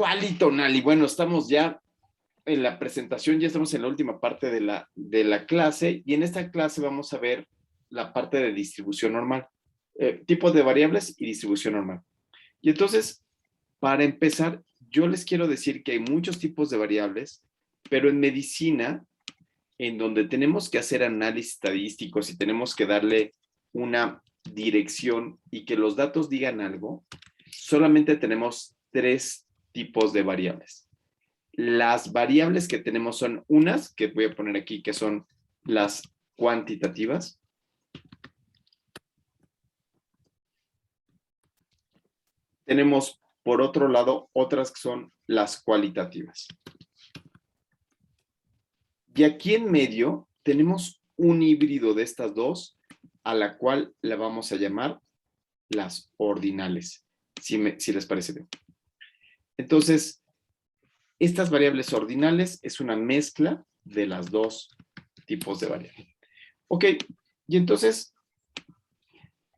Cualitonal. Y bueno, estamos ya en la presentación, ya estamos en la última parte de la clase, y en esta clase vamos a ver la parte de distribución normal, tipos de variables y distribución normal. Y entonces, para empezar, yo les quiero decir que hay muchos tipos de variables, pero en medicina, en donde tenemos que hacer análisis estadísticos y tenemos que darle una dirección y que los datos digan algo, solamente tenemos tres tipos de variables. Las variables que tenemos son unas, que voy a poner aquí, que son las cuantitativas. Tenemos, por otro lado, otras que son las cualitativas. Y aquí en medio tenemos un híbrido de estas dos, a la cual la vamos a llamar las ordinales, si les parece bien. Entonces, estas variables ordinales es una mezcla de las dos tipos de variables. Ok, y entonces,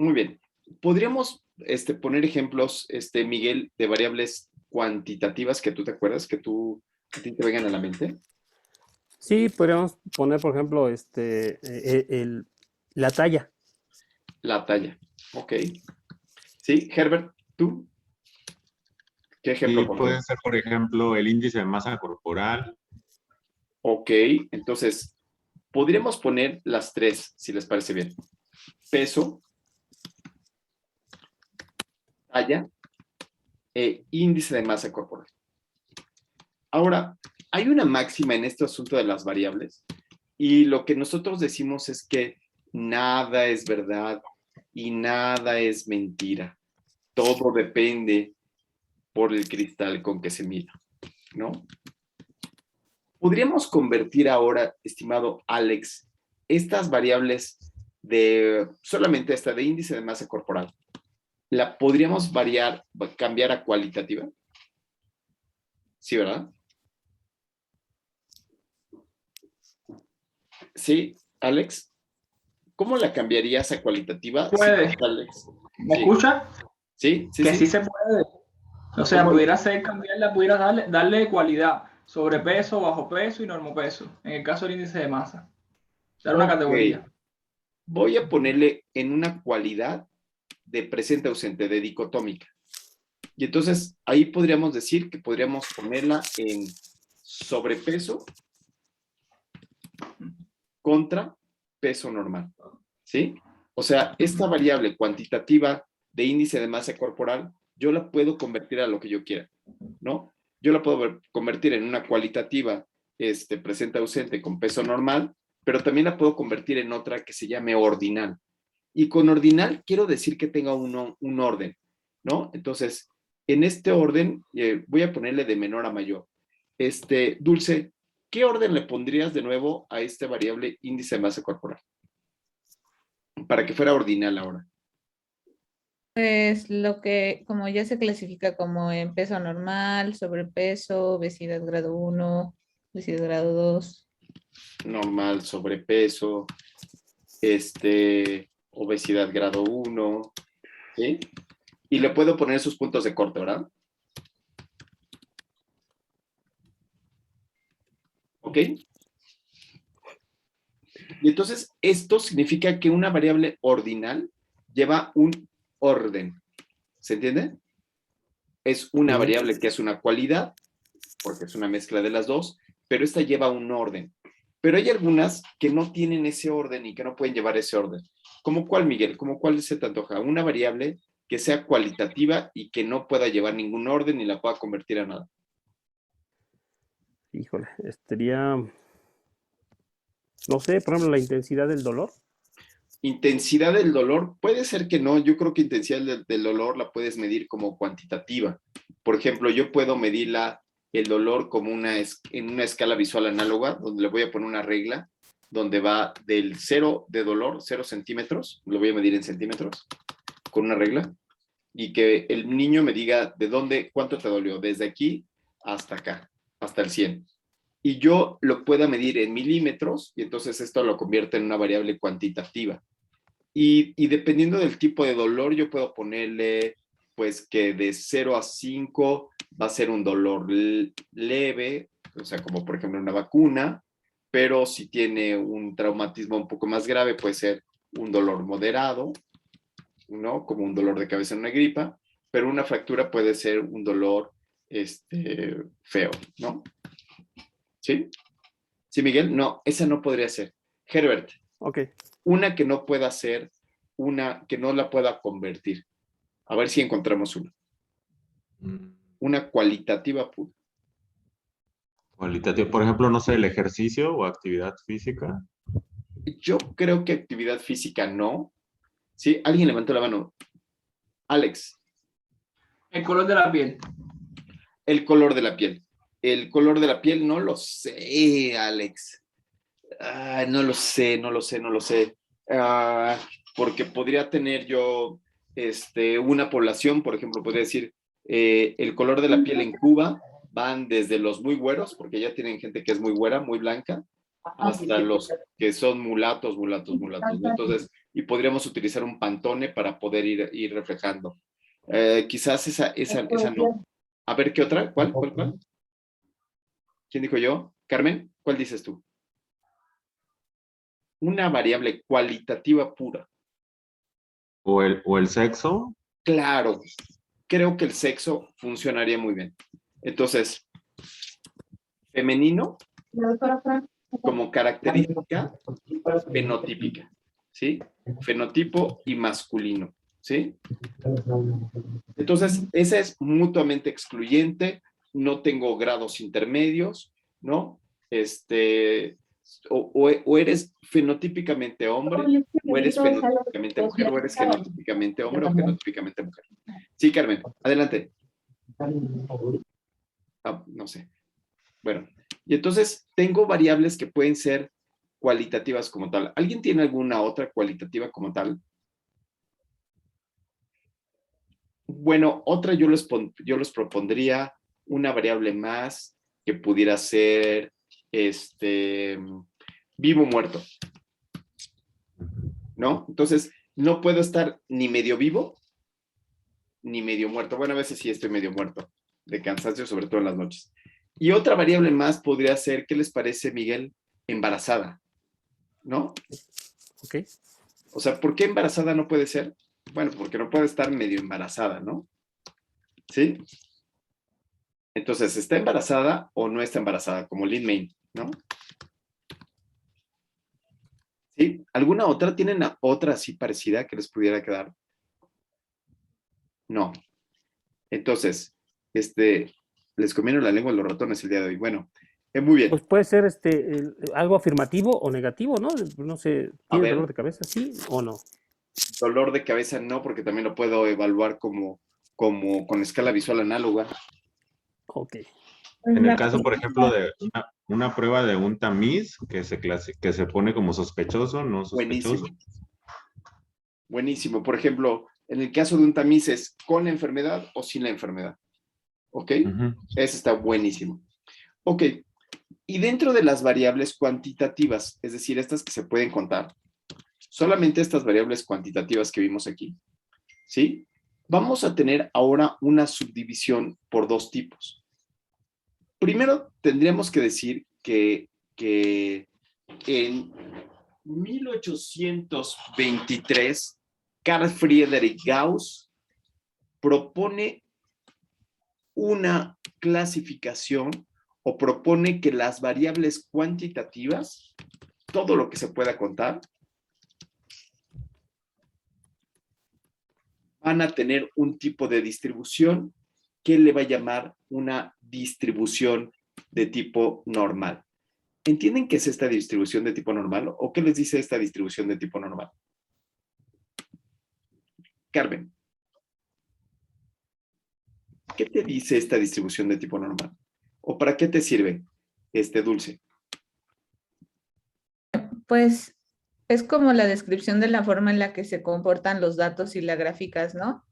muy bien. Podríamos poner ejemplos, Miguel, de variables cuantitativas que tú te acuerdas, que a ti te vengan a la mente. Sí, podríamos poner, por ejemplo, la talla. La talla, ok. Sí, Herbert, ¿tú? ¿Qué ejemplo Y pondrías? puede ser, por ejemplo, el índice de masa corporal. Ok, entonces, podríamos poner las tres, si les parece bien. Peso, talla e índice de masa corporal. Ahora, hay una máxima en este asunto de las variables, y lo que nosotros decimos es que nada es verdad y nada es mentira. Todo depende por el cristal con que se mira, ¿no? ¿Podríamos convertir ahora, estimado Alex, estas variables de solamente esta de índice de masa corporal, la podríamos cambiar a cualitativa? Sí, ¿verdad? Sí, Alex. ¿Cómo la cambiarías a cualitativa? Puede. Sí, Alex. ¿Me Sí. escucha? Sí, sí, Que sí. sí se puede. O sea, pudiera ser cambiarla, pudiera darle cualidad, sobrepeso, bajo peso y normopeso, en el caso del índice de masa. Dar una categoría. Voy a ponerle en una cualidad de presente ausente, de dicotómica. Y entonces ahí podríamos decir que podríamos ponerla en sobrepeso contra peso normal, ¿sí? O sea, esta variable cuantitativa de índice de masa corporal, yo la puedo convertir a lo que yo quiera, ¿no? Yo la puedo convertir en una cualitativa presente ausente con peso normal, pero también la puedo convertir en otra que se llame ordinal. Y con ordinal quiero decir que tenga un orden, ¿no? Entonces, en este orden, voy a ponerle de menor a mayor. Dulce, ¿qué orden le pondrías de nuevo a esta variable índice de masa corporal? Para que fuera ordinal ahora. Pues lo que, como ya se clasifica como en peso normal, sobrepeso, obesidad grado 1, obesidad grado 2. Normal, sobrepeso, obesidad grado 1, ¿sí? Y le puedo poner sus puntos de corte, ¿verdad? ¿Ok? Y entonces esto significa que una variable ordinal lleva un orden. ¿Se entiende? Es una variable que es una cualidad, porque es una mezcla de las dos, pero esta lleva un orden. Pero hay algunas que no tienen ese orden y que no pueden llevar ese orden. ¿Cómo cuál, Miguel? ¿Cómo cuál se te antoja? Una variable que sea cualitativa y que no pueda llevar ningún orden ni la pueda convertir a nada. Híjole, sería, no sé, por ejemplo, la intensidad del dolor. Intensidad del dolor, puede ser que no. Yo creo que intensidad del dolor la puedes medir como cuantitativa. Por ejemplo, yo puedo medir el dolor como en una escala visual análoga, donde le voy a poner una regla, donde va del 0 de dolor, 0 centímetros, lo voy a medir en centímetros, con una regla, y que el niño me diga de dónde, cuánto te dolió, desde aquí hasta acá, hasta el 100. Y yo lo pueda medir en milímetros, y entonces esto lo convierte en una variable cuantitativa. Y dependiendo del tipo de dolor, yo puedo ponerle, pues, que de 0 a 5 va a ser un dolor leve, o sea, como por ejemplo una vacuna, pero si tiene un traumatismo un poco más grave, puede ser un dolor moderado, ¿no? Como un dolor de cabeza en una gripa, pero una fractura puede ser un dolor feo, ¿no? ¿Sí? ¿Sí, Miguel? No, esa no podría ser. Herbert, Ok. una que no pueda ser, una que no la pueda convertir. A ver si encontramos una. Una cualitativa pura. Cualitativo, por ejemplo, no sé, el ejercicio o actividad física. Yo creo que actividad física no. ¿Sí? Alguien levantó la mano. Alex, El color de la piel. el color de la piel. El color de la piel no lo sé, Alex. No lo sé, no lo sé, no lo sé. Porque podría tener yo una población, por ejemplo, podría decir, el color de la piel en Cuba van desde los muy güeros, porque ya tienen gente que es muy güera, muy blanca, hasta los que son mulatos, mulatos, mulatos, ¿no? Entonces, y podríamos utilizar un Pantone para poder ir reflejando. Quizás esa no. A ver, ¿qué otra? ¿Cuál? ¿Quién dijo yo? Carmen, ¿cuál dices tú? Una variable cualitativa pura. O el sexo. Claro, creo que el sexo funcionaría muy bien. Entonces, femenino como característica fenotípica, ¿sí? Fenotipo y masculino, ¿sí? Entonces, esa es mutuamente excluyente, no tengo grados intermedios, ¿no? O eres fenotípicamente hombre, o eres fenotípicamente mujer, o eres genotípicamente hombre o genotípicamente mujer. Sí, Carmen, adelante. No sé. Bueno, y entonces tengo variables que pueden ser cualitativas como tal. ¿Alguien tiene alguna otra cualitativa como tal? Bueno, otra yo les propondría una variable más que pudiera ser vivo o muerto, ¿no? Entonces, no puedo estar ni medio vivo ni medio muerto. Bueno, a veces sí estoy medio muerto de cansancio, sobre todo en las noches. Y otra variable más podría ser, ¿qué les parece, Miguel? Embarazada, ¿no? Ok. O sea, ¿por qué embarazada no puede ser? Bueno, porque no puede estar medio embarazada, ¿no? ¿Sí? Entonces, ¿está embarazada o no está embarazada? Como Lin May, ¿no? ¿Sí? ¿Alguna otra? ¿Tienen otra así parecida que les pudiera quedar? No. Entonces, les comieron la lengua a los ratones el día de hoy. Bueno, muy bien. Pues puede ser algo afirmativo o negativo, ¿no? No sé, A ¿tienes ver. dolor de cabeza? ¿Sí o no? Dolor de cabeza no, porque también lo puedo evaluar como con escala visual análoga. Ok. En el caso, por ejemplo, de una prueba de un tamiz que se pone como sospechoso, no sospechoso. Buenísimo. Buenísimo. Por ejemplo, en el caso de un tamiz es con la enfermedad o sin la enfermedad. ¿Ok? Ese está buenísimo. Ok. Y dentro de las variables cuantitativas, es decir, estas que se pueden contar, solamente estas variables cuantitativas que vimos aquí, ¿sí? Vamos a tener ahora una subdivisión por dos tipos. Primero, tendríamos que decir que en 1823, Carl Friedrich Gauss propone una clasificación o propone que las variables cuantitativas, todo lo que se pueda contar, van a tener un tipo de distribución que le va a llamar una distribución de tipo normal. ¿Entienden qué es esta distribución de tipo normal? ¿O qué les dice esta distribución de tipo normal? Carmen, ¿qué te dice esta distribución de tipo normal? ¿O para qué te sirve Dulce? Pues es como la descripción de la forma en la que se comportan los datos y las gráficas, ¿no?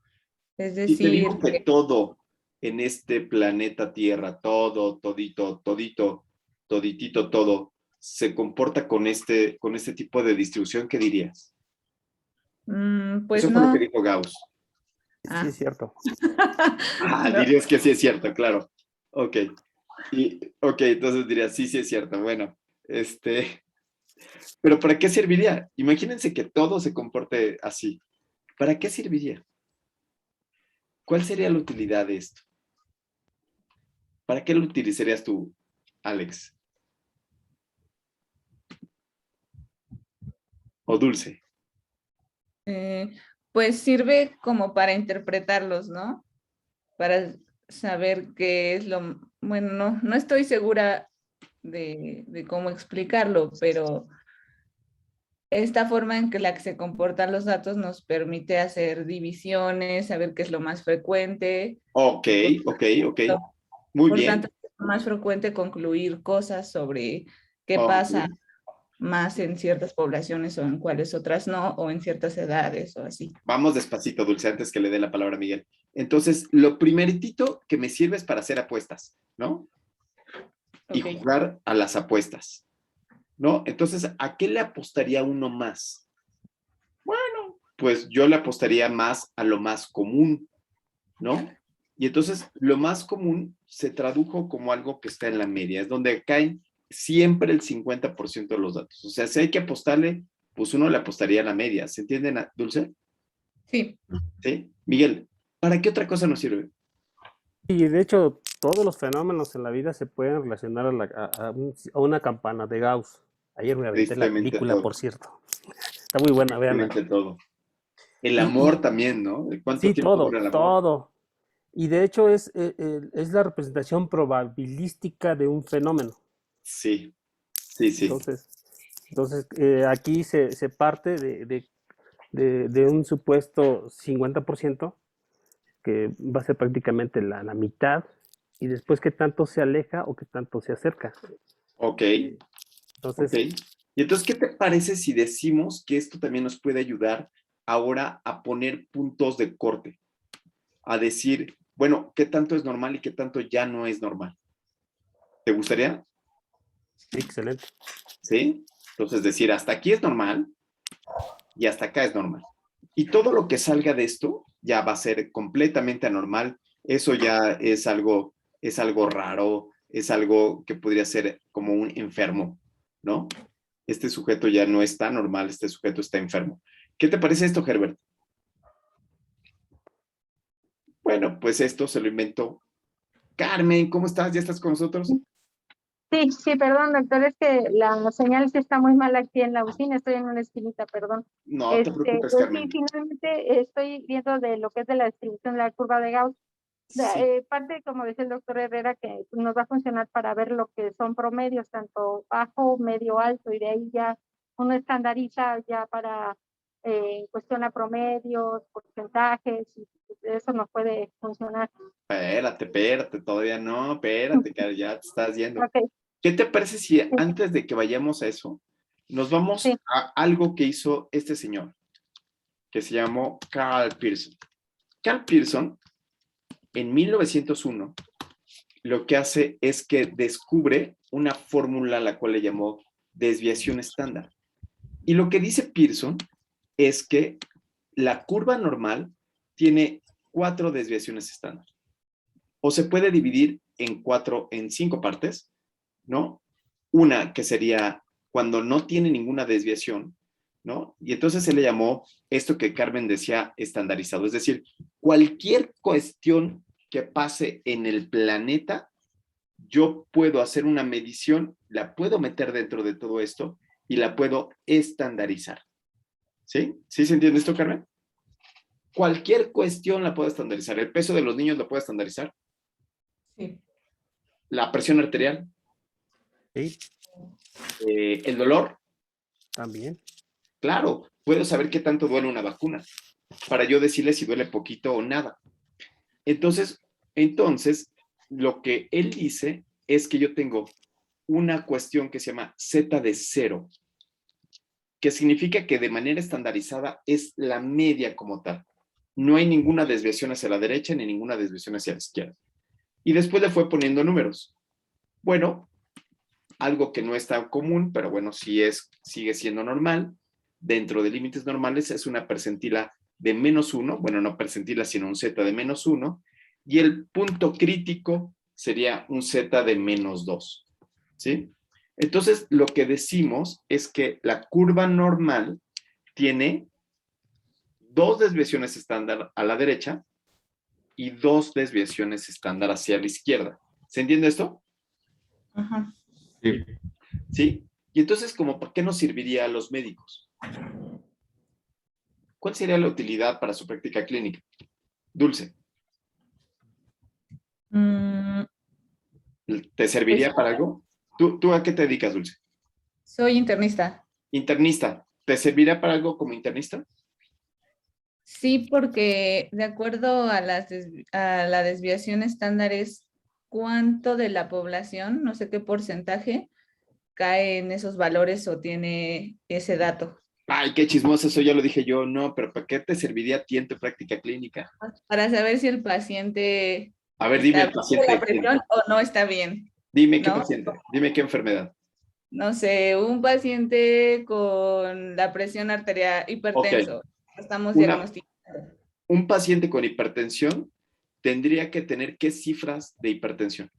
Es Si te digo decir, que todo en este planeta Tierra, todo, todito, todito, toditito, todo, se comporta con este tipo de distribución, ¿qué dirías? pues Eso fue lo que no, dijo Gauss. Sí, es cierto. Ah, No. dirías que sí es cierto, claro. Ok. Ok, entonces dirías, sí, sí es cierto. Bueno, pero ¿para qué serviría? Imagínense que todo se comporte así. ¿Para qué serviría? ¿Cuál sería la utilidad de esto? ¿Para qué lo utilizarías tú, Alex? ¿O Dulce? Eh, pues sirve como para interpretarlos, ¿no? Para saber qué es lo... Bueno, no estoy segura de cómo explicarlo, pero esta forma en que la que se comportan los datos nos permite hacer divisiones, saber qué es lo más frecuente. Ok, Y ok. Muy por bien. tanto, es más frecuente concluir cosas sobre qué Ok. pasa más en ciertas poblaciones o en cuáles otras no, o en ciertas edades o así. Vamos despacito, Dulce, antes que le dé la palabra a Miguel. Entonces, lo primeritito que me sirve es para hacer apuestas, ¿no? Y Ok. jugar a las apuestas, ¿no? Entonces, ¿a qué le apostaría uno más? Bueno, pues yo le apostaría más a lo más común, ¿no? Y entonces, lo más común se tradujo como algo que está en la media, es donde caen siempre el 50% de los datos. O sea, si hay que apostarle, pues uno le apostaría a la media. ¿Se entienden, Dulce? Sí. ¿Sí? Miguel, ¿para qué otra cosa nos sirve? Y de hecho, todos los fenómenos en la vida se pueden relacionar a una campana de Gauss. Ayer me aventé la Tristemente película, por todo. cierto. Está muy buena, véanla. Tristemente todo. El Y amor también, ¿no? ¿Cuánto sí, tiempo todo, dura el amor? todo. Y de hecho es la representación probabilística de un fenómeno. Sí, sí, sí. Entonces, aquí se parte de un supuesto 50% que va a ser prácticamente la mitad, y después qué tanto se aleja o qué tanto se acerca. Ok, ok. Entonces, Y entonces, ¿qué te parece si decimos que esto también nos puede ayudar ahora a poner puntos de corte? A decir, bueno, ¿qué tanto es normal y qué tanto ya no es normal? ¿Te gustaría? excelente. ¿Sí? Entonces, decir, hasta aquí es normal y hasta acá es normal. Y todo lo que salga de esto ya va a ser completamente anormal. Eso ya es algo raro, es algo que podría ser como un enfermo, ¿no? Este sujeto ya no está normal, este sujeto está enfermo. ¿Qué te parece esto, Herbert? Bueno, pues esto se lo inventó Carmen. ¿Cómo estás? ¿Ya estás con nosotros? Sí, sí, perdón, doctor, es que la señal sí está muy mal aquí en la usina, estoy en una esquinita, perdón. No te preocupes, Pues sí, Carmen. finalmente estoy viendo de lo que es de la distribución de la curva de Gauss. Sí, Parte, como decía el doctor Herrera, que nos va a funcionar para ver lo que son promedios, tanto bajo, medio, alto, y de ahí ya uno estandariza ya para cuestión a promedios, porcentajes, y eso nos puede funcionar. espérate, todavía no, espérate, que ya te estás yendo. Ok, ¿Qué te parece si antes de que vayamos a eso, nos vamos sí. a algo que hizo este señor, que se llamó Carl Pearson? Carl Pearson, en 1901, lo que hace es que descubre una fórmula a la cual le llamó desviación estándar. Y lo que dice Pearson es que la curva normal tiene 4 desviaciones estándar. O se puede dividir en 5 partes, ¿no? Una que sería cuando no tiene ninguna desviación, ¿no? Y entonces se le llamó esto que Carmen decía estandarizado, es decir, cualquier cuestión que pase en el planeta, yo puedo hacer una medición, la puedo meter dentro de todo esto y la puedo estandarizar. ¿Sí? ¿Sí se entiende esto, Carmen? Cualquier cuestión la puedo estandarizar. El peso de los niños lo puedo estandarizar. Sí. La presión arterial, Sí, el dolor, también. claro, puedo saber qué tanto duele una vacuna para yo decirle si duele poquito o nada. Entonces, lo que él dice es que yo tengo una cuestión que se llama Z de 0, que significa que de manera estandarizada es la media como tal. No hay ninguna desviación hacia la derecha ni ninguna desviación hacia la izquierda. Y después le fue poniendo números. Bueno, algo que no es tan común, pero bueno, sigue siendo normal. Dentro de límites normales es una percentila de -1, bueno, no percentila, sino un z de -1, y el punto crítico sería un z de -2, ¿sí? Entonces, lo que decimos es que la curva normal tiene 2 desviaciones estándar a la derecha y 2 desviaciones estándar hacia la izquierda. ¿Se entiende esto? Ajá. Sí. ¿Sí? Y entonces, ¿para qué nos serviría a los médicos? ¿Cuál sería la utilidad para su práctica clínica? Dulce, Mm, ¿te serviría pues, para algo? ¿Tú a qué te dedicas, Dulce? soy internista. Internista, ¿te serviría para algo como internista? Sí, porque de acuerdo a a la desviación estándar es cuánto de la población, no sé qué porcentaje, cae en esos valores o tiene ese dato. Ay, qué chismoso, eso ya lo dije yo. No, pero ¿para qué te serviría a ti en tu práctica clínica? Para saber si el paciente A ver, dime está el bien de la paciente. presión o no está bien, Dime qué ¿no? paciente, dime qué enfermedad. No sé, un paciente con la presión arterial Ok, hipertenso, estamos una, diagnosticando. un paciente con hipertensión tendría que tener ¿qué cifras de hipertensión?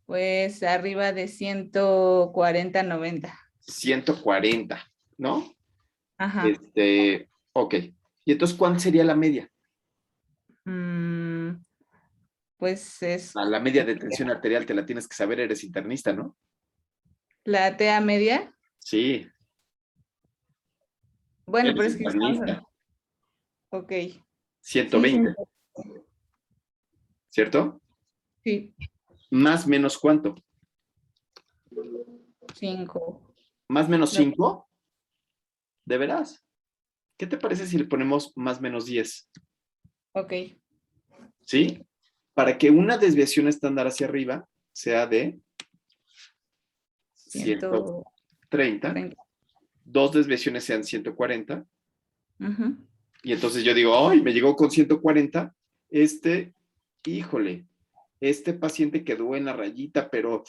Pues arriba de 140, 90. 140, ¿no? Ajá. Ok. ¿Y entonces cuál sería la media? Mm, pues es La media de tensión arterial te la tienes que saber, eres internista, ¿no? la TA media. Sí, Bueno, eres pero es que estamos. internista. Ok. Sí, 120, ¿cierto? sí, ¿Más menos cuánto? 5. ¿Más menos No, 5? ¿De veras? ¿Qué te parece si le ponemos más menos 10? ok. ¿Sí? Para que una desviación estándar hacia arriba sea de 130. 130, 2 desviaciones sean 140, Ujú. y entonces yo digo, ¡ay, me llegó con 140! Híjole, este paciente quedó en la rayita, pero,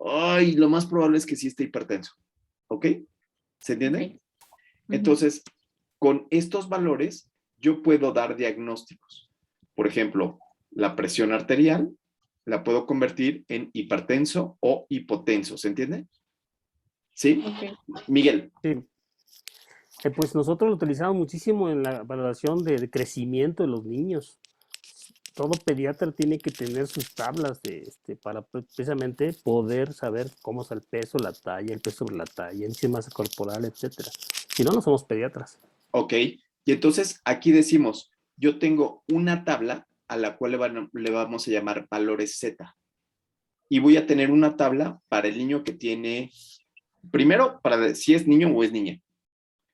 ¡ay! Lo más probable es que sí esté hipertenso. ¿Ok? ¿Se entiende? Ok. Ujú. Entonces, con estos valores, yo puedo dar diagnósticos. Por ejemplo, la presión arterial la puedo convertir en hipertenso o hipotenso. ¿Se entiende? ¿Sí? Ok. Miguel. Sí. Pues nosotros lo utilizamos muchísimo en la valoración de crecimiento de los niños. Todo pediatra tiene que tener sus tablas para precisamente poder saber cómo es el peso, la talla, el peso sobre la talla, índice de masa corporal, etcétera. Si no, no somos pediatras. Ok. Y entonces aquí decimos, yo tengo una tabla a la cual le vamos a llamar valores Z. Y voy a tener una tabla para el niño que tiene, primero, para si es niño o es niña,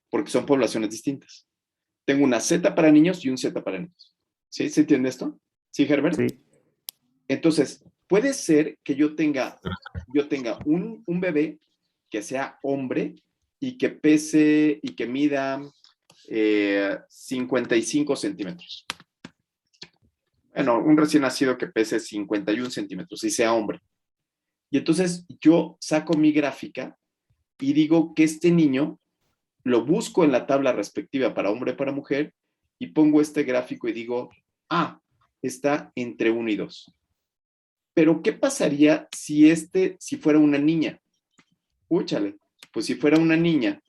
porque son poblaciones distintas. Tengo una Z para niños y un Z para niños. ¿Sí? ¿Se entiende esto? ¿Sí, Herbert? Sí. Entonces, puede ser que yo tenga un bebé que sea hombre y que pese y que mida 55 centímetros. Bueno, un recién nacido que pese 51 centímetros y sea hombre. Y entonces yo saco mi gráfica y digo que este niño lo busco en la tabla respectiva para hombre y para mujer y pongo este gráfico y digo, está entre 1 y 2. Pero, ¿qué pasaría si fuera una niña? Úchale, pues si fuera una niña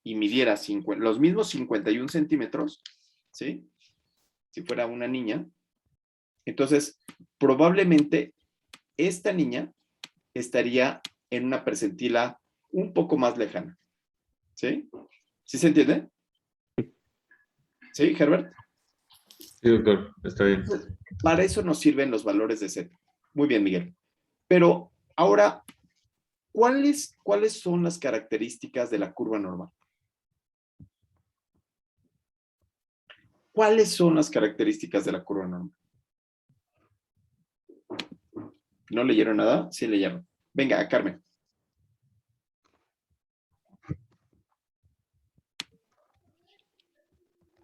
y midiera los mismos 51 centímetros, ¿sí? Si fuera una niña, entonces probablemente esta niña estaría en una percentila un poco más lejana, ¿sí? ¿Sí se entiende? ¿Sí, Herbert? Sí, doctor, está bien. Entonces, para eso nos sirven los valores de Z. Muy bien, Miguel. Pero ahora, ¿cuáles son las características de la curva normal? ¿Cuáles son las características de la curva normal? ¿No leyeron nada? Sí leyeron. Venga, Carmen.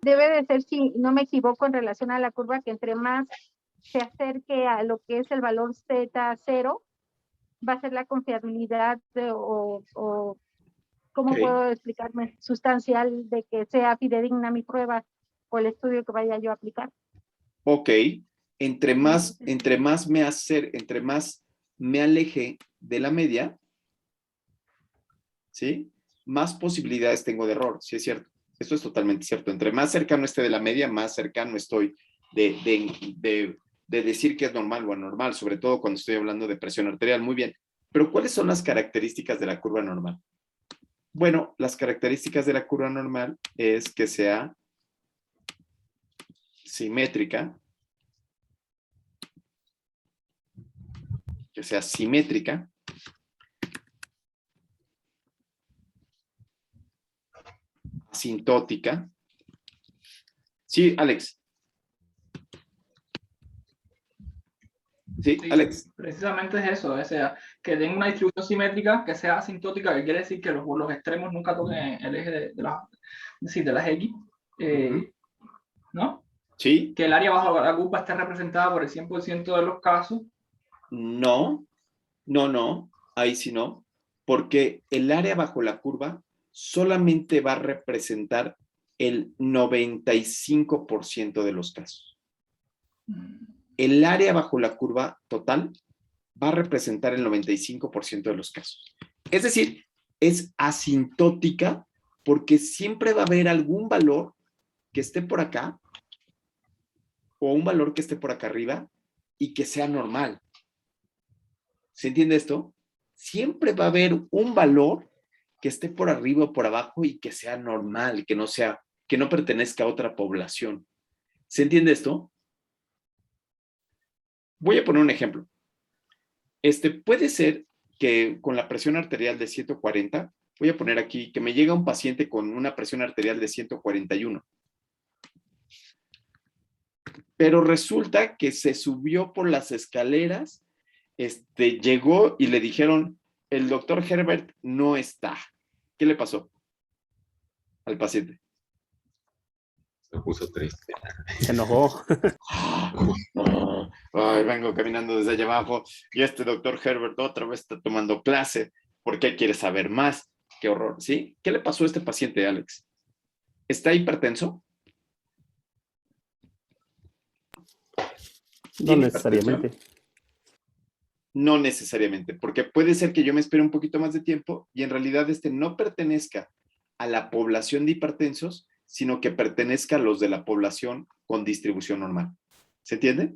Debe de ser, si no me equivoco, en relación a la curva, que entre más se acerque a lo que es el valor Z0, va a ser la confiabilidad ¿Cómo Ok. puedo explicarme sustancial de que sea fidedigna mi prueba o el estudio que vaya yo a aplicar? Ok, entre más me aleje de la media, ¿sí? Más posibilidades tengo de error, ¿sí es cierto? Esto es totalmente cierto. Entre más cercano esté de la media, más cercano estoy de decir que es normal o anormal, sobre todo cuando estoy hablando de presión arterial. Muy bien. Pero ¿cuáles son las características de la curva normal? Bueno, las características de la curva normal es que sea simétrica, asintótica. Sí, Alex. Sí, Sí, Alex. precisamente es eso, o sea, que tenga una distribución simétrica, que sea asintótica, que quiere decir que los extremos nunca toquen el eje de las X, ¿no? Sí. Que el área bajo la curva esté representada por el 100% de los casos. No, ahí sí no, porque el área bajo la curva solamente va a representar el 95% de los casos. El área bajo la curva total va a representar el 95% de los casos. Es decir, es asintótica porque siempre va a haber algún valor que esté por acá o un valor que esté por acá arriba y que sea normal. ¿Se entiende esto? Siempre va a haber un valor que esté por arriba o por abajo y que sea normal, que no pertenezca a otra población. ¿Se entiende esto? Voy a poner un ejemplo. Puede ser que con la presión arterial de 140, voy a poner aquí que me llega un paciente con una presión arterial de 141. Pero resulta que se subió por las escaleras, llegó y le dijeron, el doctor Herbert no está. ¿Qué le pasó al paciente? Se puso triste. Se enojó. Ay, vengo caminando desde allá abajo y doctor Herbert otra vez está tomando clase. ¿Por qué quiere saber más? Qué horror, ¿sí? ¿Qué le pasó a este paciente, Alex? ¿Está hipertenso? No necesariamente. No necesariamente, porque puede ser que yo me espere un poquito más de tiempo y en realidad no pertenezca a la población de hipertensos, sino que pertenezca a los de la población con distribución normal. ¿Se entiende?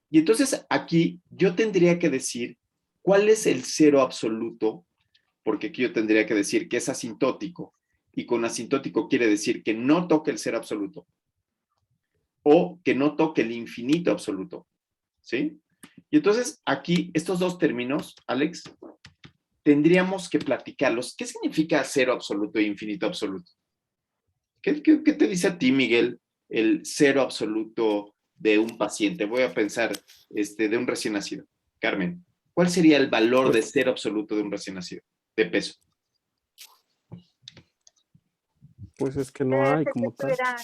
Y entonces aquí yo tendría que decir cuál es el cero absoluto, porque aquí yo tendría que decir que es asintótico, y con asintótico quiere decir que no toque el cero absoluto, o que no toque el infinito absoluto, ¿sí? Y entonces aquí estos dos términos, Alex, tendríamos que platicarlos. ¿Qué significa cero absoluto e infinito absoluto? ¿Qué te dice a ti, Miguel, el cero absoluto de un paciente? Voy a pensar de un recién nacido. Carmen, ¿cuál sería el valor de cero absoluto de un recién nacido de peso? Pues es que no hay Que como tal. estuviera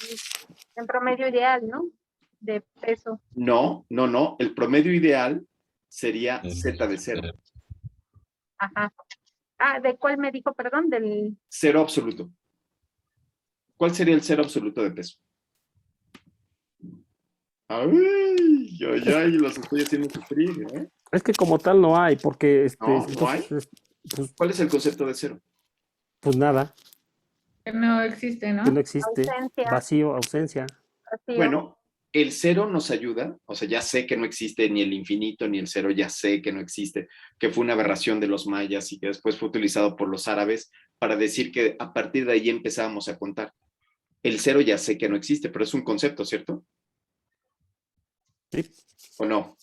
en promedio ideal, ¿no? De peso. No. El promedio ideal sería Z de cero. Ajá. Ah, ¿de cuál me dijo, perdón? Del Cero absoluto. ¿Cuál sería el cero absoluto de peso? Ay, los estoy haciendo sufrir, ¿eh? Es que como tal no hay, porque ¿No hay? pues, ¿Cuál es el concepto de cero? pues nada, Que no existe, que no ¿no? existe, ausencia, vacío, ausencia. vacío. Bueno, el cero nos ayuda, o sea, ya sé que no existe ni el infinito ni el cero, ya sé que no existe, que fue una aberración de los mayas y que después fue utilizado por los árabes para decir que a partir de ahí empezábamos a contar. El cero ya sé que no existe, pero es un concepto, ¿cierto? Sí. ¿O no?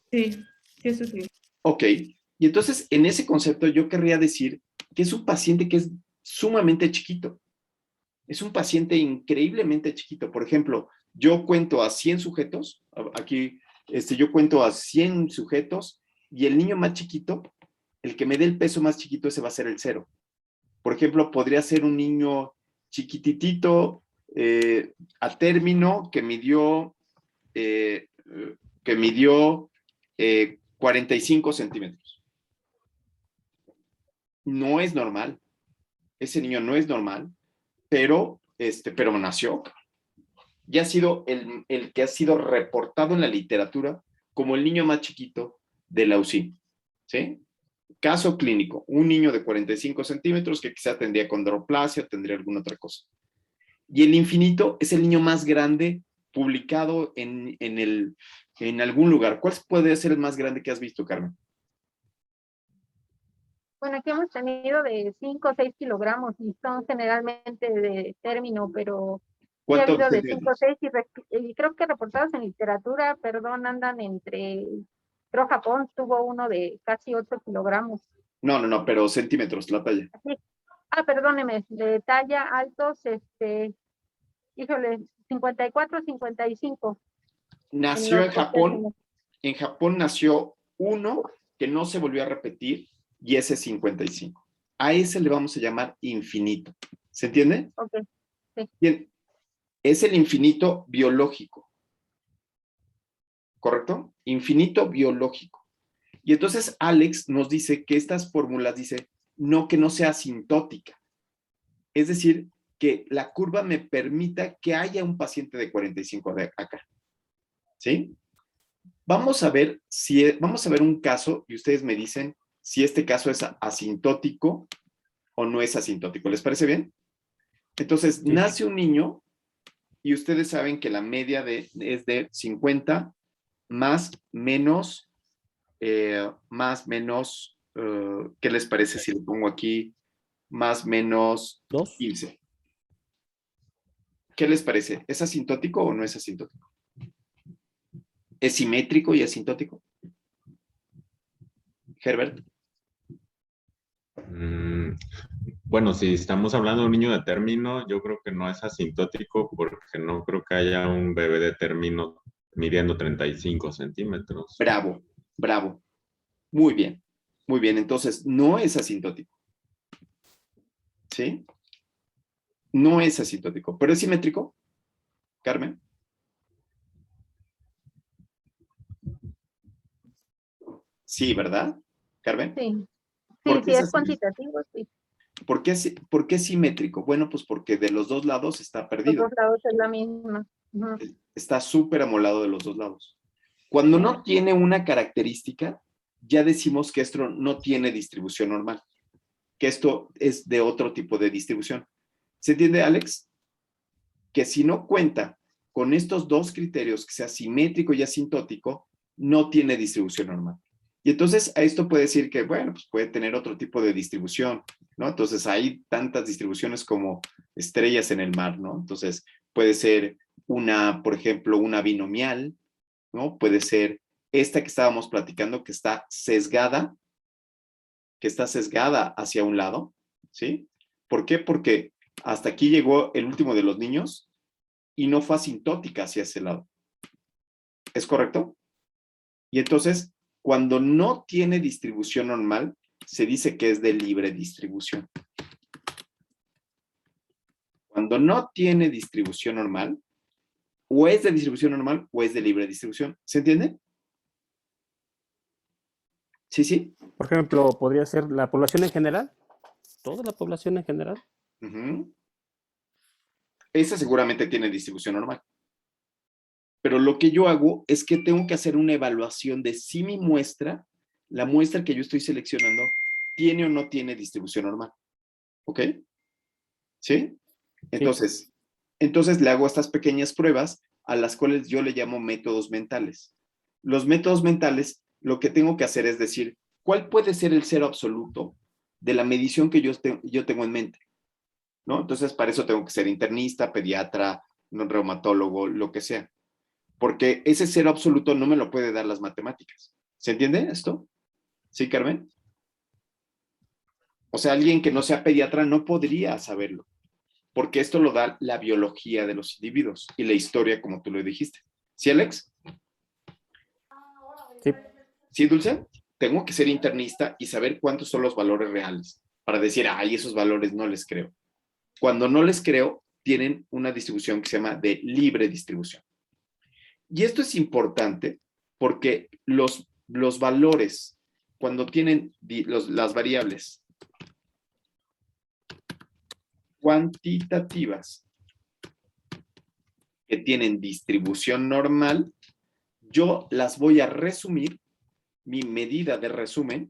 Sí, eso sí. Ok, y entonces en ese concepto yo querría decir que es un paciente que es sumamente chiquito. Es un paciente increíblemente chiquito. Por ejemplo, yo cuento a 100 sujetos, aquí yo cuento a 100 sujetos y el niño más chiquito, el que me dé el peso más chiquito, ese va a ser el cero. Por ejemplo, podría ser un niño chiquititito a término que midió 45 centímetros. No es normal. ese niño no es normal, pero nació. Ya ha sido el que ha sido reportado en la literatura como el niño más chiquito de la UCI, ¿sí? Caso clínico, un niño de 45 centímetros que quizá tendría condroplasia, tendría alguna otra cosa. Y el infinito es el niño más grande publicado en algún lugar. ¿Cuál puede ser el más grande que has visto, Carmen? Bueno, aquí hemos tenido de 5 o 6 kilogramos y son generalmente de término, pero sí ha habido de 5 o 6 y creo que reportados en literatura, perdón, andan entre, creo Japón tuvo uno de casi 8 kilogramos. No, pero centímetros, la talla. Sí. Perdóneme, de talla altos, híjole, 54, 55. Nació en Japón. En Japón nació uno que no se volvió a repetir y ese es 55. A ese le vamos a llamar infinito. ¿Se entiende? Ok, sí. Bien. Es el infinito biológico. ¿Correcto? Infinito biológico. Y entonces Alex nos dice que estas fórmulas dice que no sea asintótica. Es decir, que la curva me permita que haya un paciente de 45 de acá. ¿Sí? Vamos a ver un caso y ustedes me dicen si este caso es asintótico o no es asintótico. ¿Les parece bien? Entonces, sí. Nace un niño y ustedes saben que la media es de 50 más menos, ¿qué les parece si le pongo aquí más menos 15? ¿Qué les parece? ¿Es asintótico o no es asintótico? ¿Es simétrico y asintótico? Herbert. Bueno, si estamos hablando de un niño de término, yo creo que no es asintótico porque no creo que haya un bebé de término midiendo 35 centímetros. Bravo, bravo. Muy bien, muy bien. Entonces, no es asintótico. ¿Sí? No es asintótico, pero es simétrico, Carmen. Sí, ¿verdad, Carmen? Sí, sí, es cuantitativo, sí. ¿Por qué es simétrico? Bueno, pues porque de los dos lados está perdido. Los dos lados es la misma. Está súper amolado de los dos lados. Cuando no tiene una característica, ya decimos que esto no tiene distribución normal, que esto es de otro tipo de distribución. ¿Se entiende, Alex? Que si no cuenta con estos dos criterios, que sea simétrico y asintótico, no tiene distribución normal. Y entonces a esto puede decir que, bueno, pues puede tener otro tipo de distribución, ¿no? Entonces hay tantas distribuciones como estrellas en el mar, ¿no? Entonces puede ser por ejemplo, una binomial, ¿no? Puede ser esta que estábamos platicando que está sesgada hacia un lado, ¿sí? ¿Por qué? Porque hasta aquí llegó el último de los niños y no fue asintótica hacia ese lado. ¿Es correcto? Y entonces, cuando no tiene distribución normal, se dice que es de libre distribución. Cuando no tiene distribución normal, o es de distribución normal o es de libre distribución. ¿Se entiende? Sí, sí. Por ejemplo, podría ser la población en general. ¿Toda la población en general? Esa seguramente tiene distribución normal. Pero lo que yo hago es que tengo que hacer una evaluación de si mi muestra, la muestra que yo estoy seleccionando, tiene o no tiene distribución normal. ¿Ok? ¿Sí? Entonces le hago estas pequeñas pruebas a las cuales yo le llamo métodos mentales. Los métodos mentales, lo que tengo que hacer es decir, ¿cuál puede ser el cero absoluto de la medición que yo tengo en mente? ¿No? Entonces, para eso tengo que ser internista, pediatra, reumatólogo, lo que sea. Porque ese cero absoluto no me lo puede dar las matemáticas. ¿Se entiende esto? ¿Sí, Carmen? O sea, alguien que no sea pediatra no podría saberlo, porque esto lo da la biología de los individuos y la historia, como tú lo dijiste. ¿Sí, Alex? Sí. ¿Sí, Dulce? Tengo que ser internista y saber cuántos son los valores reales para decir, ay, esos valores no les creo. Cuando no les creo, tienen una distribución que se llama de libre distribución. Y esto es importante porque los valores, cuando tienen las variables cuantitativas que tienen distribución normal, yo las voy a resumir, mi medida de resumen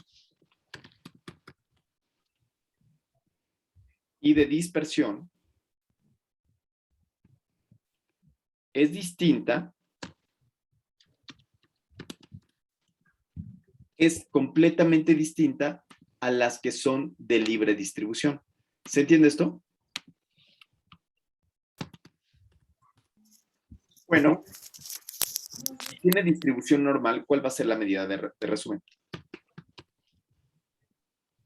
y de dispersión es distinta, es completamente distinta a las que son de libre distribución. ¿Se entiende esto? Bueno, si tiene distribución normal, ¿cuál va a ser la medida de resumen?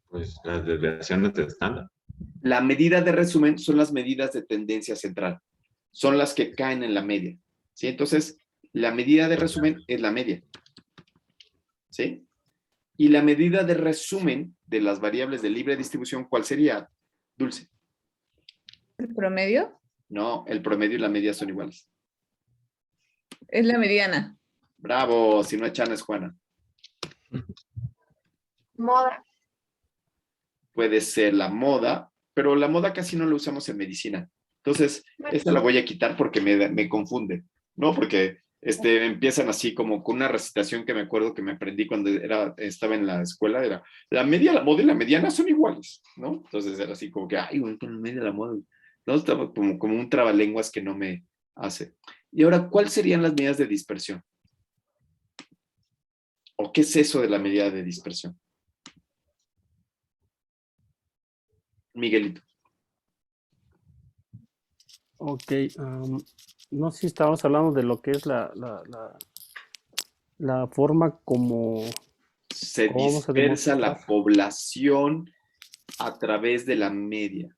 Pues las desviaciones de estándar. La medida de resumen son las medidas de tendencia central. Son las que caen en la media. ¿Sí? Entonces, la medida de resumen es la media. ¿Sí? Y la medida de resumen de las variables de libre distribución, ¿cuál sería, Dulce? ¿El promedio? No, el promedio y la media son iguales. Es la mediana. Bravo, si no es Chana es Juana. Moda. Puede ser la moda, pero la moda casi no la usamos en medicina. Entonces, esta la voy a quitar porque me confunde, ¿no? Porque empiezan así como con una recitación que me acuerdo que me aprendí cuando estaba en la escuela, era la media, la moda y la mediana son iguales, ¿no? Entonces era así como que, ay, bueno, la media, la moda. No, estaba como un trabalenguas que no me hace. Y ahora, ¿cuáles serían las medidas de dispersión? ¿O qué es eso de la medida de dispersión? Miguelito. Ok, no sé si estábamos hablando de lo que es la forma como Se ¿cómo vamos a dispersa la demostrar? población a través de la media.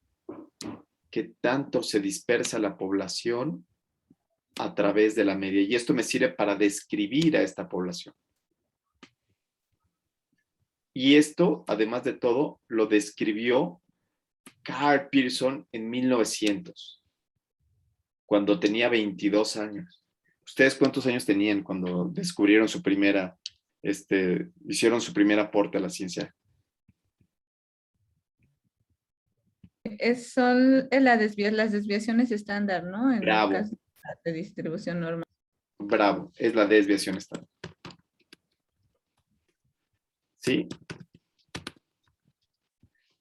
¿Qué tanto se dispersa la población a través de la media? Y esto me sirve para describir a esta población. Y esto, además de todo, lo describió Carl Pearson en 1900, cuando tenía 22 años. ¿Ustedes cuántos años tenían cuando descubrieron su primera, hicieron su primer aporte a la ciencia? Son las desviaciones estándar, ¿no? En el Bravo, caso de distribución normal. bravo, es la desviación estándar. ¿Sí?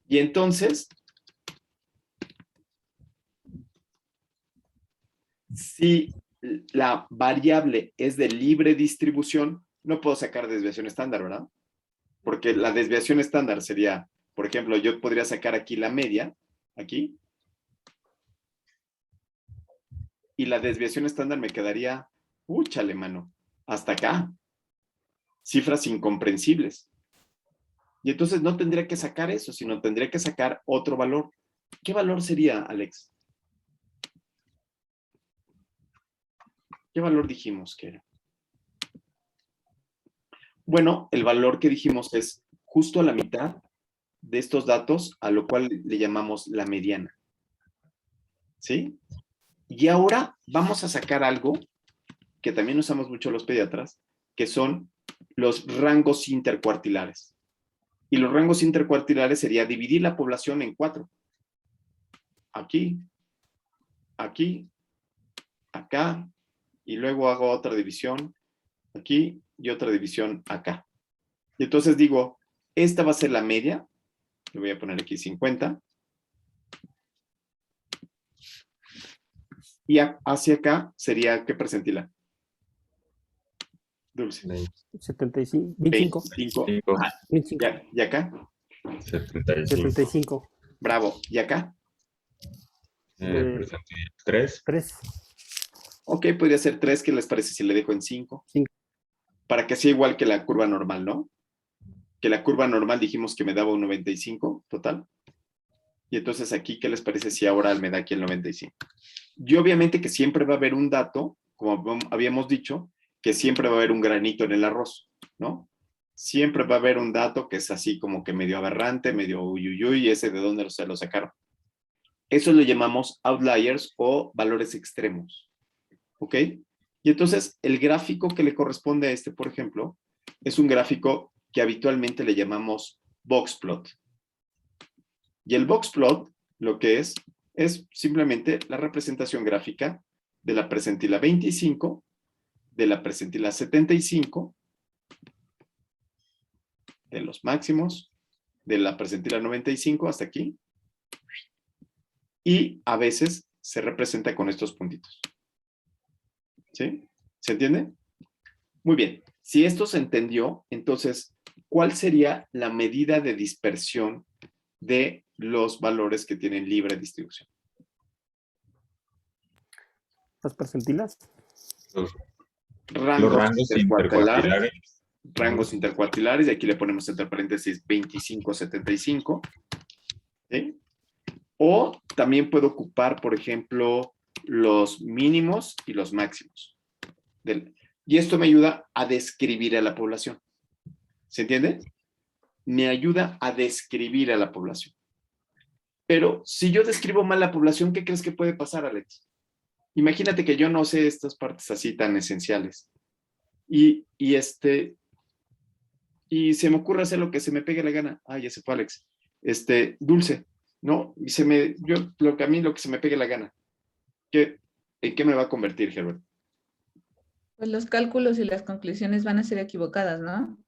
Y entonces, si la variable es de libre distribución, no puedo sacar desviación estándar, ¿verdad? Porque la desviación estándar sería, por ejemplo, yo podría sacar aquí la media, aquí, y la desviación estándar me quedaría, úchale, mano, hasta acá. Cifras incomprensibles. Y entonces no tendría que sacar eso, sino tendría que sacar otro valor. ¿Qué valor sería, Alex? ¿Qué valor dijimos que era? Bueno, el valor que dijimos es justo a la mitad de estos datos, a lo cual le llamamos la mediana. ¿Sí? Y ahora vamos a sacar algo que también usamos mucho los pediatras, que son los rangos intercuartilares. Y los rangos intercuartilares sería dividir la población en 4. Aquí, aquí, acá, y luego hago otra división aquí y otra división acá. Y entonces digo, esta va a ser la media, le voy a poner aquí 50, y hacia acá sería, ¿qué percentila? Dulce. 75, 25. 25. Ajá. 25. ¿Y acá? 75. 75. Bravo. ¿Y acá? 3. 3. Ok, podría ser 3, ¿qué les parece si le dejo en 5? 5. Para que sea igual que la curva normal, ¿no? Que la curva normal dijimos que me daba un 95 total. Y entonces aquí, ¿qué les parece si ahora me da aquí el 95? Y obviamente que siempre va a haber un dato, como habíamos dicho, que siempre va a haber un granito en el arroz, ¿no? Siempre va a haber un dato que es así como que medio aberrante, medio uyuyuy, ese de dónde se lo sacaron. Eso lo llamamos outliers o valores extremos, ¿ok? Y entonces el gráfico que le corresponde a este, por ejemplo, es un gráfico que habitualmente le llamamos box plot. Y el box plot lo que es Es simplemente la representación gráfica de la percentila 25, de la percentila 75, de los máximos, de la percentila 95 hasta aquí, y a veces se representa con estos puntitos. ¿Sí? ¿Se entiende? Muy bien. Si esto se entendió, entonces, ¿cuál sería la medida de dispersión de los valores que tienen libre distribución? ¿Las percentilas? Los Rangos rangos intercuartilares. Rangos intercuartilares, y aquí le ponemos entre paréntesis 25-75. ¿Sí? O también puedo ocupar, por ejemplo, los mínimos y los máximos. Y esto me ayuda a describir a la población. ¿Se entiende? Me ayuda a describir a la población. Pero si yo describo mal la población, ¿qué crees que puede pasar, Alex? Imagínate que yo no sé estas partes así tan esenciales. Y se me ocurre hacer lo que se me pegue la gana. Ah, ya se fue Alex. Dulce, ¿no? Y lo que se me pegue la gana. ¿En qué me va a convertir, Herbert? Pues los cálculos y las conclusiones van a ser equivocadas, ¿no?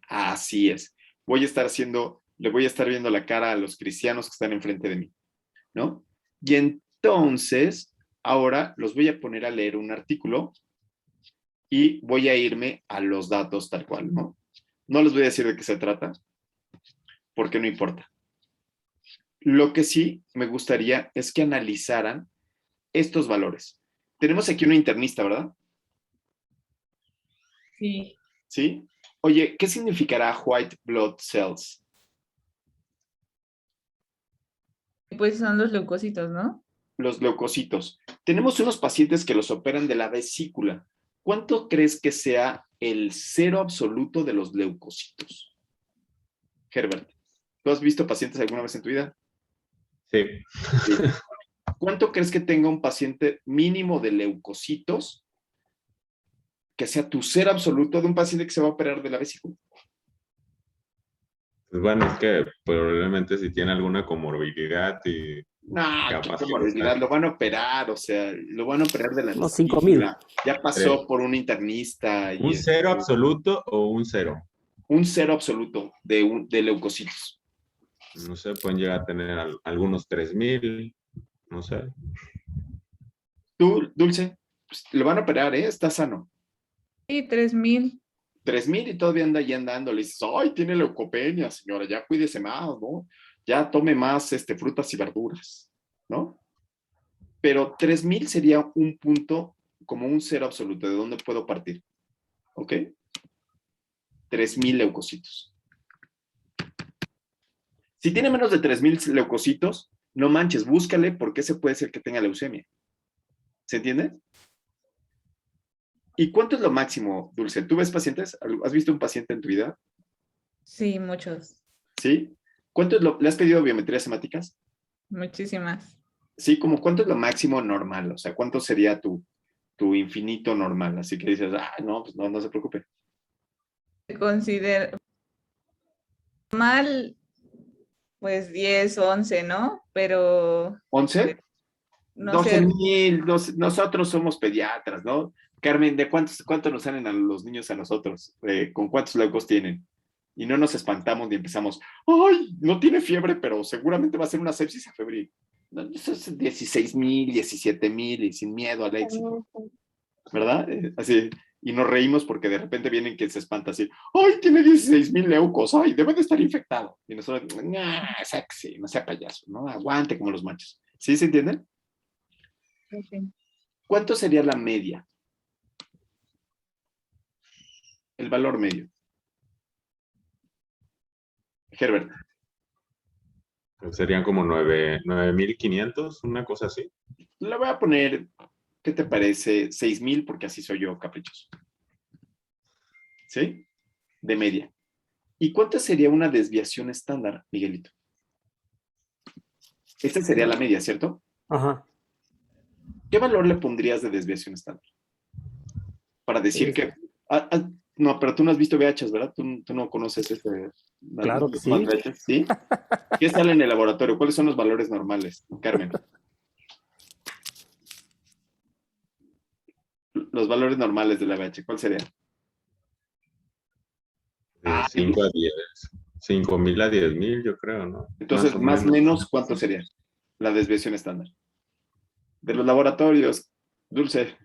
Así es. Le voy a estar viendo la cara a los cristianos que están enfrente de mí, ¿no? Y entonces, ahora los voy a poner a leer un artículo y voy a irme a los datos tal cual, ¿no? No les voy a decir de qué se trata, porque no importa. Lo que sí me gustaría es que analizaran estos valores. Tenemos aquí una internista, ¿verdad? Sí. ¿Sí? Oye, ¿qué significará white blood cells? Pues son los leucocitos, ¿no? Los leucocitos. Tenemos unos pacientes que los operan de la vesícula. ¿Cuánto crees que sea el cero absoluto de los leucocitos? Herbert, ¿tú has visto pacientes alguna vez en tu vida? Sí. Sí. ¿Cuánto crees que tenga un paciente mínimo de leucocitos que sea tu cero absoluto de un paciente que se va a operar de la vesícula? Pues bueno, es que probablemente si tiene alguna comorbilidad y No, qué capaz que comorbilidad, lo van a operar, o sea, lo van a operar de la Unos 5,000. vesícula. Ya pasó por un internista. ¿Un cero absoluto o un cero? Un cero absoluto de leucocitos. No sé, pueden llegar a tener algunos 3,000, no sé. Tú, Dulce, pues, lo van a operar, ¿eh? Está sano. Sí, 3,000. 3,000 y todavía anda ahí andando. Le dices, ay, tiene leucopenia, señora, ya cuídese más, ¿no? Ya tome más frutas y verduras, ¿no? Pero 3,000 sería un punto como un cero absoluto. ¿De dónde puedo partir? ¿Ok? 3,000 leucocitos. Si tiene menos de 3,000 leucocitos, no manches, búscale porque ese puede ser que tenga leucemia. ¿Se entiende? ¿Y cuánto es lo máximo, Dulce? ¿Tú ves pacientes? ¿Has visto un paciente en tu vida? Sí, muchos. ¿Sí? ¿Cuánto es ¿Le has pedido biometrías hemáticas? Muchísimas. Sí, como ¿cuánto es lo máximo normal? O sea, ¿cuánto sería tu infinito normal? Así que dices, no, pues no se preocupe. Considero mal, pues 10, 11, ¿no? Pero ¿11? no sé, 12,000. Nosotros somos pediatras, ¿no? Carmen, ¿de cuánto nos salen a los niños a nosotros? ¿Con cuántos leucos tienen? Y no nos espantamos ni empezamos, ¡ay! No tiene fiebre, pero seguramente va a ser una sepsis febril. No, eso es 16,000, 17,000 y sin miedo al éxito. ¿Verdad? Así. Y nos reímos porque de repente vienen que se espanta así, ¡ay! Tiene 16,000 leucos, ¡ay! Debe de estar infectado. Y nosotros, sexy, no sea payaso, ¿no? Aguante como los machos. ¿Sí se entiende? sí. ¿Cuánto sería la media? El valor medio. Herbert. Pues serían como 9,500, una cosa así. Le voy a poner, ¿qué te parece? 6,000, porque así soy yo, caprichoso. ¿Sí? De media. ¿Y cuánta sería una desviación estándar, Miguelito? Esta sería la media, ¿cierto? Ajá. ¿Qué valor le pondrías de desviación estándar? Para decir que... no, pero tú no has visto VHs, ¿verdad? Tú no conoces ese... Claro que sí. VHs, ¿sí? ¿Qué sale en el laboratorio? ¿Cuáles son los valores normales, Carmen? los valores normales de la BH, ¿cuál sería? De 5 a 10. 5,000 a 10,000, yo creo, ¿no? Entonces, más o menos, ¿cuánto sería la desviación estándar? De los laboratorios, Dulce.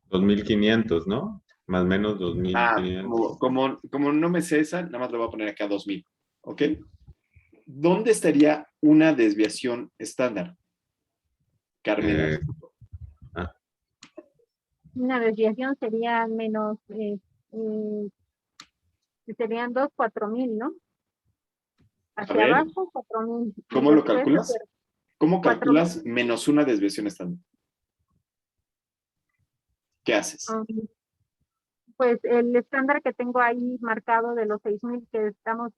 2,500, ¿no? Más o menos 2,500. Como no me sé esa, nada más le voy a poner acá 2000. ¿Ok? ¿Dónde estaría una desviación estándar? Carmen. Una desviación sería menos, serían 4,000, ¿no? Hacia ver. abajo, 4,000. ¿Cómo lo Después, calculas? ¿Cómo 4,000. calculas menos una desviación estándar? ¿Qué haces? Pues el estándar que tengo ahí marcado de los 6,000 que estamos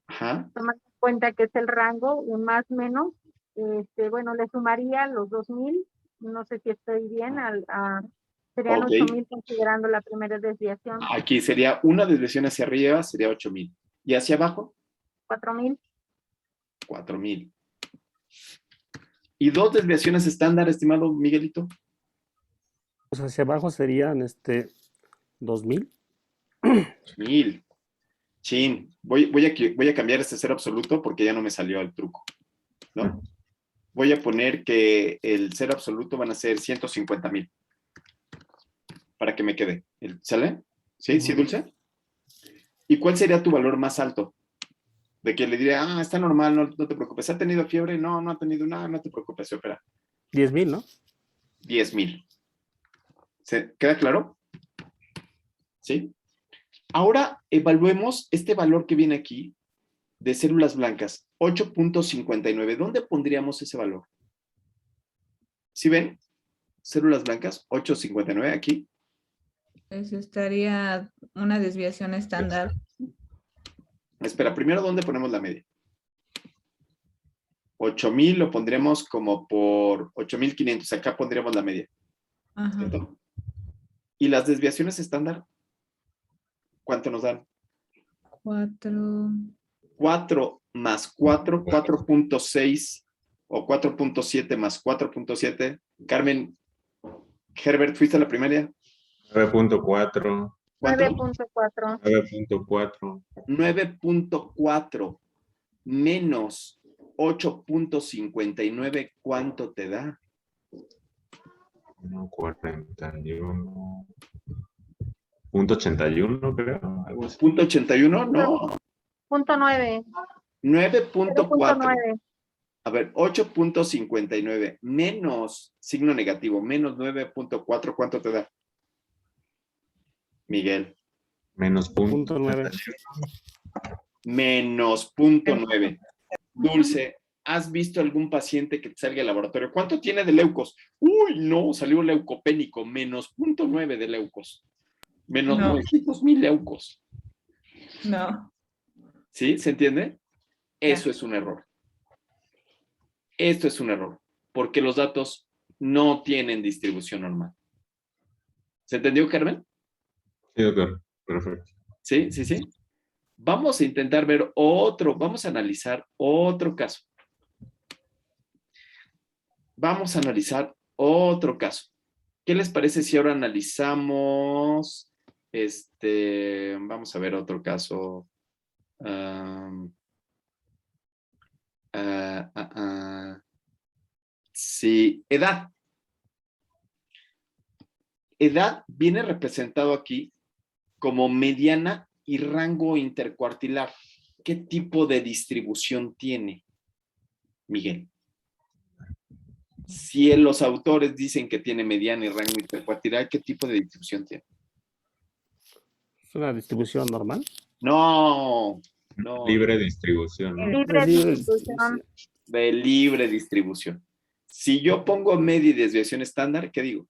Ajá. tomando en cuenta que es el rango, un más menos, bueno, le sumaría los 2,000, no sé si estoy bien, serían Ok. 8,000 considerando la primera desviación, Aquí sería una desviación hacia arriba, sería 8000. ¿Y hacia abajo? 4,000. 4000. ¿Y dos desviaciones estándar, estimado Miguelito? Pues hacia abajo serían 2000. 1000. Chin, voy a cambiar este cero absoluto porque ya no me salió el truco, ¿no? Voy a poner que el cero absoluto van a ser 150,000 para que me quede. ¿Sale? ¿Sí? ¿Sí, Dulce? ¿Y cuál sería tu valor más alto? De que le diría, está normal, no te preocupes. ¿Ha tenido fiebre? No, no ha tenido nada, no te preocupes, se opera. 10,000, ¿no? 10,000. ¿Se queda claro? ¿Sí? Ahora evaluemos este valor que viene aquí de células blancas, 8.59. ¿Dónde pondríamos ese valor? ¿Sí ven? Células blancas, 8.59 aquí. Pues estaría una desviación estándar. Espera, primero, ¿dónde ponemos la media? 8,000 lo pondremos como por 8,500. Acá pondríamos la media. Ajá. ¿Cierto? ¿Y las desviaciones estándar? ¿Cuánto nos dan? 4. 4 más 4, 4.6 o 4.7 más 4.7. Carmen, Herbert, ¿fuiste a la primaria? 9.4. ¿Cuánto? 9.4. 9.4. 9.4 menos 8.59, ¿cuánto te da? 41.81, creo. Algo así. ¿.81? No. 9. 9.4. 0.9. A ver, 8.59 menos signo negativo, menos 9.4, ¿cuánto te da? Miguel. Menos Punto 9. Menos 0.9. Dulce, ¿has visto algún paciente que te salga al laboratorio? ¿Cuánto tiene de leucos? Uy, no, salió leucopénico, menos 0.9 de leucos. Menos No. 900,000 leucos. No. ¿Sí? ¿Se entiende? Eso es un error. Esto es un error, porque los datos no tienen distribución normal. ¿Se entendió, Carmen? Sí, doctor. Perfecto. Sí, sí, sí. Vamos a intentar ver vamos a analizar otro caso. Vamos a analizar otro caso. ¿Qué les parece si ahora analizamos, vamos a ver otro caso. Sí, edad. Edad viene representado aquí como mediana y rango intercuartilar. ¿Qué tipo de distribución tiene, Miguel? Si los autores dicen que tiene mediana y rango intercuartilar, ¿qué tipo de distribución tiene? ¿Es una distribución normal? No. Libre distribución, ¿no? Libre distribución. De libre distribución. Si yo pongo media y desviación estándar, ¿qué digo?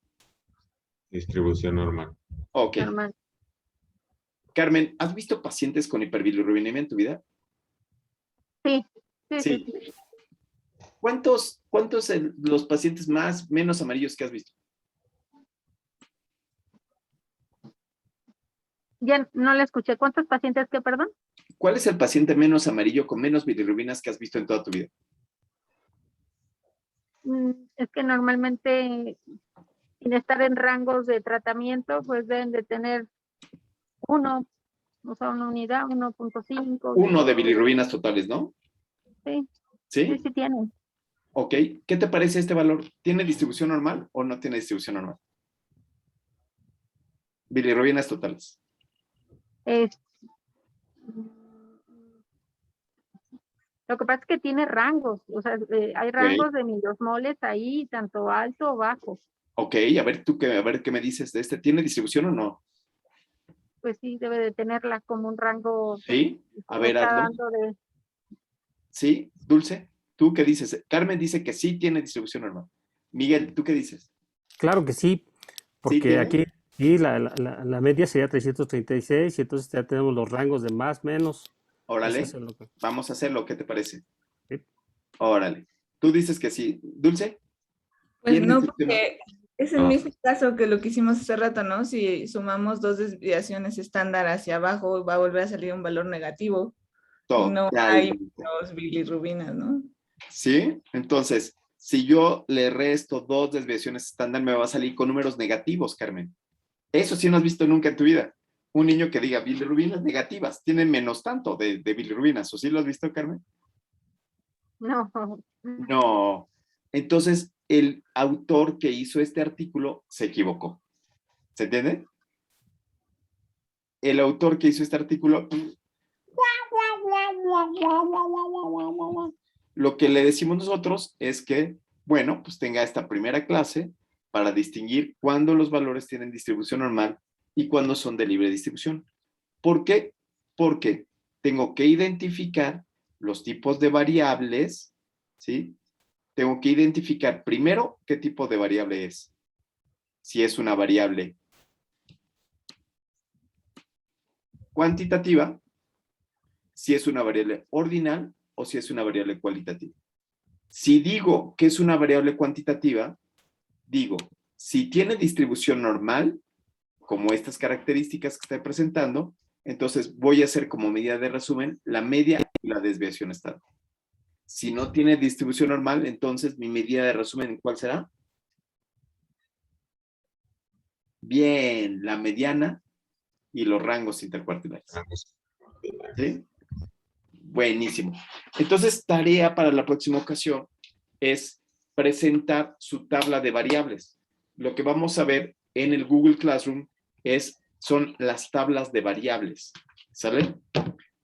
Distribución normal. Ok. Normal. Carmen, ¿has visto pacientes con hiperbilirrubinemia en tu vida? Sí. ¿Cuántos los pacientes menos amarillos que has visto? Ya no le escuché. ¿Cuántos pacientes que, perdón? ¿Cuál es el paciente menos amarillo con menos bilirrubinas que has visto en toda tu vida? Es que normalmente sin estar en rangos de tratamiento, pues deben de tener 1, o sea, una unidad, 1.5. 1 de bilirrubinas totales, ¿no? Sí, ¿Sí? sí, sí tienen. Ok. ¿Qué te parece este valor? ¿Tiene distribución normal o no tiene distribución normal? Bilirrubinas totales. Es- Lo que pasa es que tiene rangos, o sea, hay rangos de miliosmoles ahí, tanto alto o bajo. Ok, a ver a ver qué me dices de este. ¿Tiene distribución o no? Pues sí, debe de tenerla como un rango. Sí. A ver, Está hazlo. dando de, Sí, Dulce. ¿Tú qué dices? Carmen dice que sí tiene distribución normal. Miguel, ¿tú qué dices? Claro que sí, ¿Sí porque tiene? aquí sí, la media sería 336 y entonces ya tenemos los rangos de más, menos. Órale. Eso es lo que- Vamos a hacerlo. ¿Qué te parece? Sí. Órale. Tú dices que sí. ¿Dulce? Pues ¿Tiene no, distribución normal? porque es el No. mismo caso que lo que hicimos hace rato, ¿no? Si sumamos 2 desviaciones estándar hacia abajo, va a volver a salir un valor negativo y no hay Totalmente. menos bilirrubinas, ¿no? ¿Sí? Entonces, si yo le resto 2 desviaciones estándar, me va a salir con números negativos, Carmen. Eso sí no has visto nunca en tu vida. Un niño que diga bilirrubinas negativas, tienen menos tanto de bilirrubinas. ¿O sí lo has visto, Carmen? no, No. Entonces, el autor que hizo este artículo se equivocó. ¿Se entiende? El autor que hizo este artículo, lo que le decimos nosotros es que, bueno, pues tenga esta primera clase para distinguir cuándo los valores tienen distribución normal y cuándo son de libre distribución. ¿Por qué? Porque tengo que identificar los tipos de variables, ¿sí? Tengo que identificar primero qué tipo de variable es. Si es una variable cuantitativa, si es una variable ordinal o si es una variable cualitativa. Si digo que es una variable cuantitativa, digo, si tiene distribución normal, como estas características que estoy presentando, entonces voy a hacer como medida de resumen la media y la desviación estándar. Si no tiene distribución normal, entonces mi medida de resumen, ¿cuál será? Bien, la mediana y los rangos intercuartilares. ¿Sí? Buenísimo. Entonces, tarea para la próxima ocasión es presentar su tabla de variables. Lo que vamos a ver en el Google Classroom son las tablas de variables, ¿sale?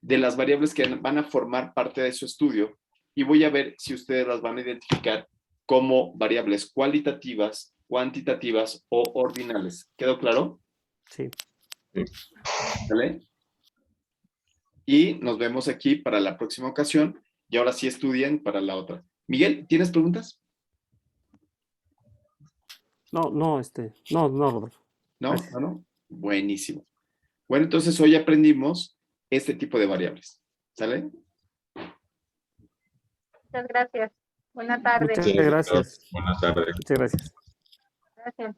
De las variables que van a formar parte de su estudio y voy a ver si ustedes las van a identificar como variables cualitativas, cuantitativas o ordinales. ¿Quedó claro? Sí. ¿Vale? Y nos vemos aquí para la próxima ocasión y ahora sí estudien para la otra. Miguel, ¿tienes preguntas? No, Roberto. ¿No? Gracias. ¿No? ¿No? Buenísimo. Bueno, entonces hoy aprendimos este tipo de variables. ¿Sale? muchas gracias. Buena tarde. Muchas Sí, gracias. buenas tardes. Muchas gracias. Gracias.